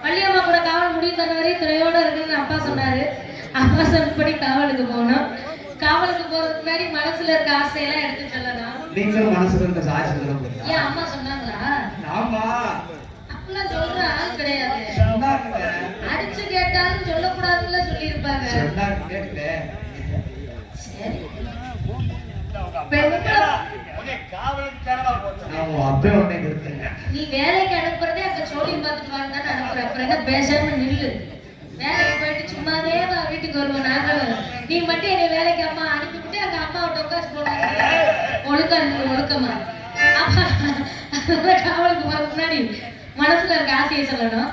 வள்ளியம்மா கூட காவல் முடிவு தர வரை துறையோட இருக்குன்னு அப்பா சொன்னாரு. அப்பா சொன்னபடி காவலுக்கு போனோம். காவலுக்கு போறதுக்கு முன்னாடி மனசுல இருக்க ஆசையெல்லாம் எடுத்து சொல்லலாம். நீங்களும் மனசுல இருக்க ஆசை சொல்லலாம். ஏன் அம்மா சொன்னாங்களா? ஆமா. அப்படிலாம் சொல்ற ஆள் கிடையாது. அடிச்சு கேட்டாலும் சொல்லக்கூடாதுன்னு சொல்லியிருப்பாங்க. சரி. நீ வேலைக்கு அனுப்புறதே அங்க சோழி பார்த்துட்டு வாங்க தானே அனுப்புற. அப்புறம் என்ன பேசாம நில்லு. வேலைக்கு போயிட்டு சும்மாவே வீட்டுக்கு வருவோம் நாங்க. நீ மட்டும் என்னை வேலைக்கு அம்மா அனுப்பிவிட்டு அங்க அம்மாவோட உட்காந்து போனாங்க. ஒழுக்கமா அப்பா காவலுக்கு போறதுக்கு முன்னாடி மனசுல இருக்க ஆசையை சொல்லணும்.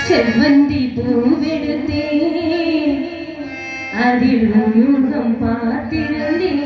செவ்வந்தி பூவெடுத்தேன் அதில் முகம் பார்த்திருந்தேன்.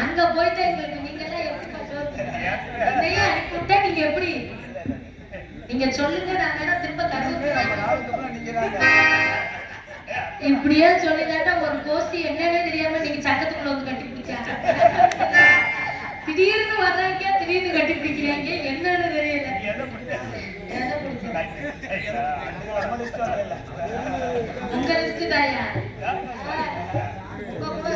அங்க போயிட்டு நீங்க நீங்க எப்படி நீங்க சொல்லுங்க. நாங்க திரும்ப இப்படியே சொல்லிதாட்டா ஒரு கோஷ்டி என்னன்னே தெரியாம நீங்க சட்டத்துக்குள்ள வந்து கட்டி பிடிச்சா. திடீர்னு வர்றாங்க, திடீர்னு கட்டி பிடிக்கிறாங்க, என்னன்னு தெரியல. உங்க லிஸ்ட் தாயா? உங்க கூட